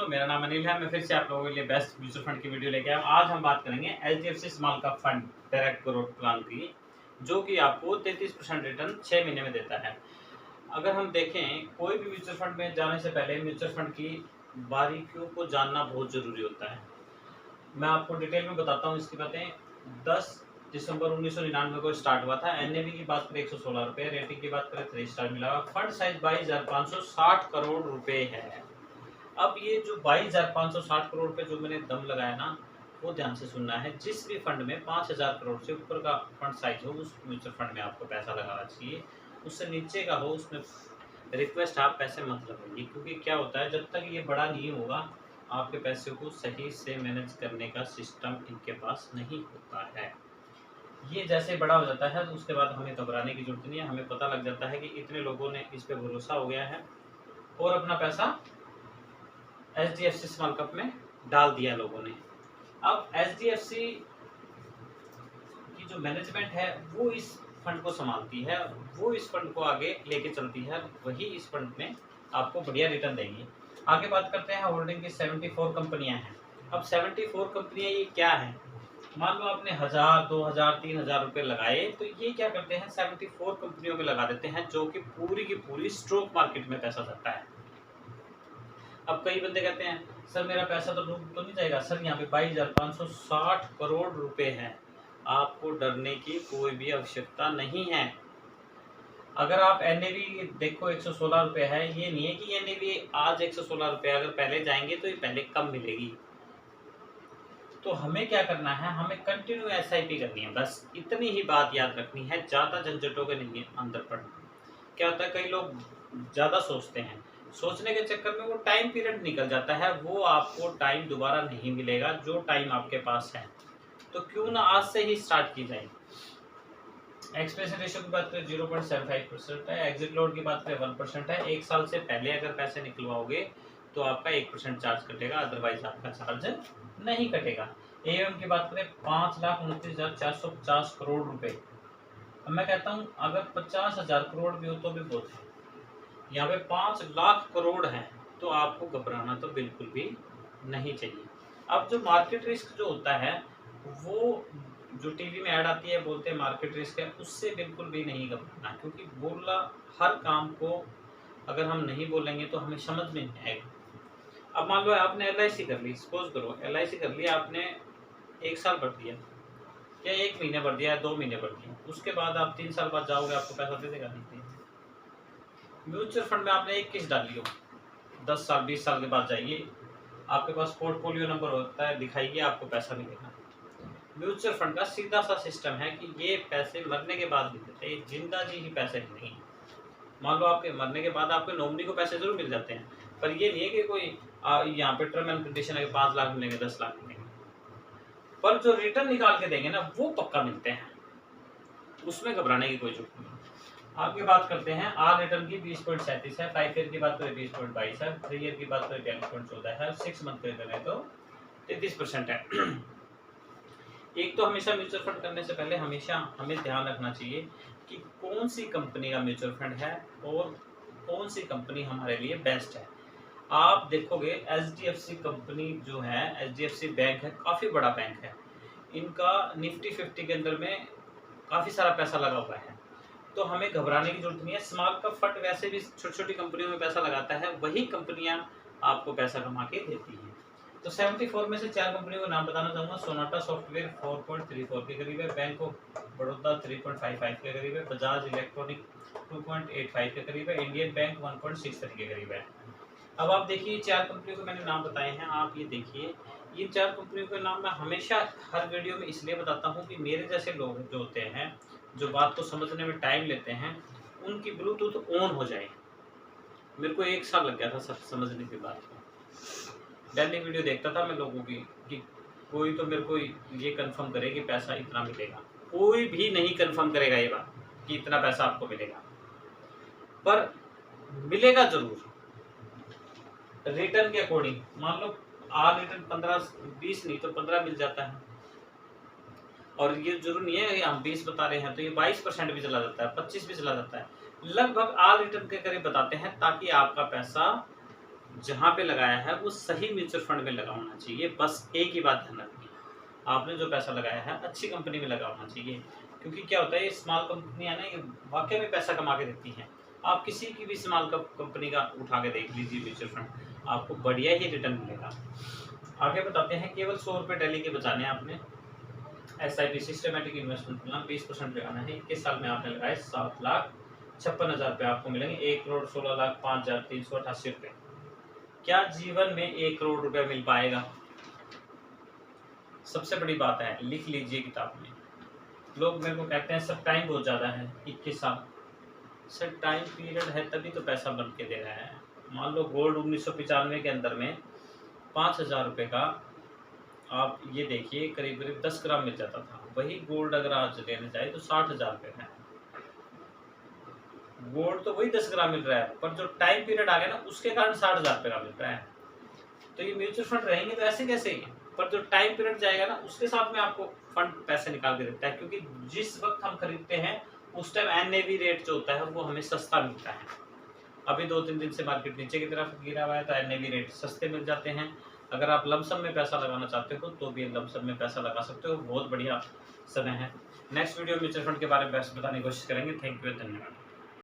दोस्तों, मेरा नाम अनिल है। मैं फिर से आप लोगों के लिए बेस्ट म्यूचुअल फंड की वीडियो लेके आया हूँ। आज हम बात करेंगे HDFC small cap fund direct growth plan की, जो कि आपको 33% रिटर्न 6 महीने में देता है। अगर हम देखें, कोई भी म्यूचुअल फंड में जाने से पहले म्यूचुअल फंड की बारीकियों को जानना बहुत ज़रूरी होता है। मैं आपको डिटेल में बताता हूँ इसकी बातें। 10 दिसंबर 1999 को स्टार्ट हुआ था। एनएवी की बात करें 116 रुपये, रेटिंग की बात करें 3 स्टार मिला। फंड साइज 22,560 करोड़ रुपए है। अब ये जो 22,560 करोड़ रुपए जो मैंने दम लगाया ना, वो ध्यान से सुनना है। जिस भी फंड में 5,000 करोड़ से ऊपर का फंड साइज हो, उस म्यूचुअल फंड में आपको पैसा लगाना चाहिए। उससे नीचे का हो, उसमें रिक्वेस्ट आप पैसे मत लगाइए, क्योंकि क्या होता है, जब तक ये बड़ा नहीं होगा, आपके पैसे को सही से मैनेज करने का सिस्टम इनके पास नहीं होता है। ये जैसे बड़ा हो जाता है तो उसके बाद हमें घबराने की जरूरत नहीं है। हमें पता लग जाता है कि इतने लोगों ने इस पे भरोसा हो गया है और अपना पैसा एचडीएफसी स्मॉल कैप में डाल दिया लोगों ने। अब एचडीएफसी की जो मैनेजमेंट है वो इस फंड को संभालती है, वो इस फंड को आगे लेके चलती है, वही इस फंड में आपको बढ़िया रिटर्न देंगी। आगे बात करते हैं, होल्डिंग की 74 कंपनियां हैं। अब 74 कंपनियां ये क्या है? मान लो आपने 1000, 2000, 3000 रुपए लगाए, तो ये क्या करते हैं, 74 कंपनियों में लगा देते हैं, जो कि पूरी की पूरी स्टॉक मार्केट में पैसा जाता है। अब कई बंदे कहते हैं, सर मेरा पैसा तो डूब तो नहीं जाएगा? सर यहाँ पे 22,560 करोड़ रुपए हैं। आपको डरने की कोई भी आवश्यकता नहीं है। अगर आप एनएवी देखो 116 रुपए है, ये नहीं है कि एनएवी आज 116 रुपए, अगर पहले जाएंगे तो ये पहले कम मिलेगी। तो हमें क्या करना है, हमें कंटिन्यू एसआईपी करनी है, बस इतनी ही बात याद रखनी है। ज़्यादा झंझटों के नहीं अंदर पड़ना। क्या होता है, कई लोग ज़्यादा सोचते हैं, सोचने के चक्कर में वो टाइम पीरियड निकल जाता है, वो आपको टाइम दोबारा नहीं मिलेगा जो टाइम आपके पास है। तो क्यों ना आज से ही स्टार्ट की जाए। एक्सप्रेशन रेशियो की बात करें 0.75% है। एग्जिट लोड की बात करें 1% है। 1 साल से पहले अगर पैसे निकलवाओगे तो आपका 1% चार्ज कटेगा, अदरवाइज आपका चार्ज नहीं कटेगा। एएम की बात करें 5,29,450 करोड़ रुपए। अब मैं कहता हूँ, अगर 50,000 करोड़ भी हो तो भी बहुत है। यहाँ पे 5 लाख करोड़ हैं, तो आपको घबराना तो बिल्कुल भी नहीं चाहिए। अब जो मार्केट रिस्क जो होता है, वो जो टीवी में ऐड आती है, बोलते हैं मार्केट रिस्क है, उससे बिल्कुल भी नहीं घबराना, क्योंकि बोलना हर काम को अगर हम नहीं बोलेंगे तो हमें समझ में नहीं आएगा। अब मान लो आपने एलआईसी कर ली, सपोज करो एलआईसी कर लिया आपने, 1 साल भर दिया या 1 महीने भर दिया या 2 महीने भर दिया, उसके बाद आप 3 साल बाद जाओगे, आपको पैसा दे देगा? नहीं। म्यूचुअल फंड में आपने 21 डाली हो, 10 साल 20 साल के बाद जाइए, आपके पास पोर्टफोलियो नंबर होता है, दिखाइए, आपको पैसा मिलेगा। म्यूचुअल फंड का सीधा सा सिस्टम है कि ये पैसे मरने के बाद मिलते हैं, जिंदा जी ही पैसे नहीं। मान लो आपके मरने के बाद आपके नॉमिनी को पैसे जरूर मिल जाते हैं, पर ये नहीं है कि कोई यहाँ पे टर्म एंड कंडीशन है कि 5 लाख मिलेंगे, 10 लाख मिलेंगे, पर जो रिटर्न निकाल के देंगे ना, वो पक्का मिलते हैं, उसमें घबराने की कोई जरूरत नहीं। आगे बात करते हैं, आर रिटर्न की 20.37 है, 5 ईयर की बात करें 20.22 है, 3 ईयर की बात करें 42.14 है, 6 मंथ के रिटर्न है तो 33% है। एक तो हमेशा म्यूचुअल फंड करने से पहले हमेशा हमें ध्यान रखना चाहिए कि कौन सी कंपनी का म्यूचुअल फंड है और कौन सी कंपनी हमारे लिए बेस्ट है। आप देखोगे एचडीएफसी कंपनी जो है, एचडीएफसी बैंक है, काफ़ी बड़ा बैंक है, इनका निफ्टी 50 के अंदर में काफ़ी सारा पैसा लगा हुआ है, तो हमें घबराने की जरूरत नहीं है। स्मॉल कैप फंड वैसे भी छोटी छोटी कंपनियों में पैसा लगाता है, वही कंपनियां आपको पैसा कमा के देती हैं। तो 74 में से 4 कंपनियों का नाम बताना चाहूँगा। सोनाटा सॉफ्टवेयर 4.34 के करीब है, बैंक ऑफ बड़ौदा 3.55 के करीब है, बजाज इलेक्ट्रॉनिक 2.85 के करीब है, इंडियन बैंक 1.63 के करीब है। अब आप देखिए, 4 कंपनियों के मैंने नाम बताए हैं, आप ये देखिए, ये 4 कंपनियों के नाम मैं हमेशा हर वीडियो में इसलिए बताता हूँ कि मेरे जैसे लोग जो होते हैं, जो बात को समझने में टाइम लेते हैं, उनकी ब्लूटूथ ऑन हो जाए। मेरे को 1 साल लग गया था सब समझने की बात को। डेली वीडियो देखता था मैं लोगों की, कि कोई तो मेरे को ये कंफर्म करे कि पैसा इतना मिलेगा। कोई भी नहीं कंफर्म करेगा ये बात कि इतना पैसा आपको मिलेगा, पर मिलेगा जरूर रिटर्न के अकॉर्डिंग। मान लो आर रिटर्न 15-20 नहीं तो 15 मिल जाता है, और ये जरूर नहीं है हम 20 बता रहे हैं तो ये 22% भी चला जाता है, 25 भी चला जाता है, लगभग आल रिटर्न के करीब बताते हैं, ताकि आपका पैसा जहाँ पे लगाया है वो सही म्यूचुअल फंड में लगा होना चाहिए। बस एक ही बात ध्यान रखनी है, आपने जो पैसा लगाया है अच्छी कंपनी में लगा होना चाहिए। क्योंकि क्या होता है, ये स्मॉल कंपनियां ना, ये वाकई में पैसा कमा के देती हैं। आप किसी की भी स्मॉल कंपनी का उठा के देख लीजिए म्यूचुअल फंड, आपको बढ़िया ही रिटर्न मिलेगा। आगे बताते हैं, केवल 100 रुपये डेली के बचाने हैं आपने। SIP सिस्टमेटिक इन्वेस्टमेंट प्लान 20% लगाना है। 21 साल में आपने लगाए 7,56,000 रुपये, आपको मिलेंगे 1,16,05,388 रुपये। क्या जीवन में 1 करोड़ रुपया मिल पाएगा? सबसे बड़ी बात है, लिख लीजिए किताब में। लोग मेरे को कहते हैं सर टाइम बहुत ज़्यादा है 21 साल। सर टाइम पीरियड है तभी तो पैसा बन के दे रहा है। मान लो गोल्ड 1995 के अंदर में 5,000 रुपये का, आप ये देखिए करीब करीब 10 ग्राम मिल जाता था। वही गोल्ड अगर आज लेने जाए तो 60,000 रुपये है। गोल्ड तो वही 10 ग्राम मिल रहा है, पर जो टाइम पीरियड आ गया ना उसके कारण 60,000 रुपये का मिल रहा है। तो ये म्यूचुअल फंड रहेंगे तो ऐसे कैसे ही, पर जो टाइम पीरियड जाएगा ना उसके साथ में आपको फंड पैसे निकाल के देता है। क्योंकि जिस वक्त हम खरीदते हैं उस टाइम NAV रेट जो होता है वो हमें सस्ता मिलता है। अभी 2-3 दिन से मार्केट नीचे की तरफ गिरा हुआ है तो NAV रेट सस्ते मिल जाते हैं। अगर आप लमसम में पैसा लगाना चाहते हो तो भी लमसम में पैसा लगा सकते हो, बहुत बढ़िया समय है। नेक्स्ट वीडियो म्यूचुअल फंड के बारे में बताने की कोशिश करेंगे। थैंक यू, धन्यवाद।